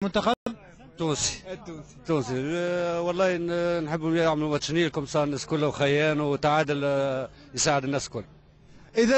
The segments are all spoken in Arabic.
منتخب التونسي والله نحبوا يعملوا ماتشين كوم صار الناس كلها وخيان وتعادل يساعد الناس الكل. إذا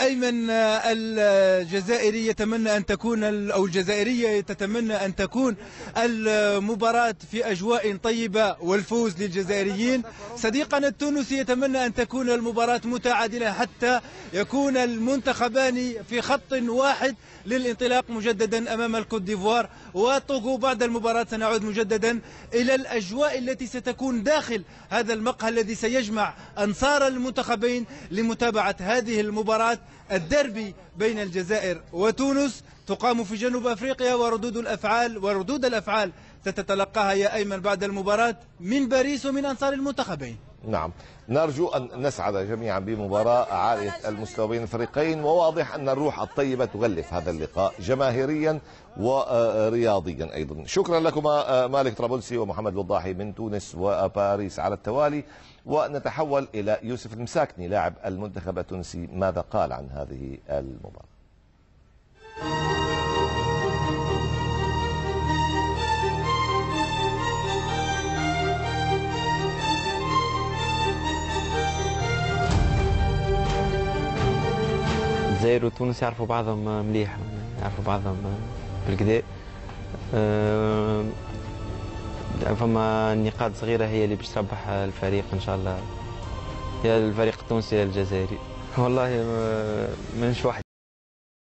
أيمن، الجزائري يتمنى أن تكون أو الجزائرية تتمنى أن تكون المباراة في أجواء طيبة والفوز للجزائريين. صديقنا التونسي يتمنى أن تكون المباراة متعادلة حتى يكون المنتخبان في خط واحد للانطلاق مجددا أمام الكوت ديفوار وطوغو. بعد المباراة سنعود مجددا إلى الأجواء التي ستكون داخل هذا المقهى الذي سيجمع أنصار المنتخبين لمتابعة هذه المباراة الدربي بين الجزائر وتونس. تقام في جنوب أفريقيا، وردود الأفعال ستتلقاها يا أيمن بعد المباراة من باريس ومن أنصار المنتخبين. نعم، نرجو أن نسعد جميعا بمباراة عالية المستوى بين الفريقين، وواضح أن الروح الطيبة تغلف هذا اللقاء جماهيريا ورياضيا أيضا. شكرا لكما مالك طرابلسي ومحمد وضاحي من تونس وباريس على التوالي. ونتحول إلى يوسف المساكني لاعب المنتخب التونسي، ماذا قال عن هذه المباراة؟ الجزائر وتونس يعرفوا بعضهم مليح، يعرفوا بعضهم بالكدا. فما نقاط صغيرة هي اللي باش تربح الفريق إن شاء الله، يا الفريق التونسي يا الجزائري. والله مانيش واحد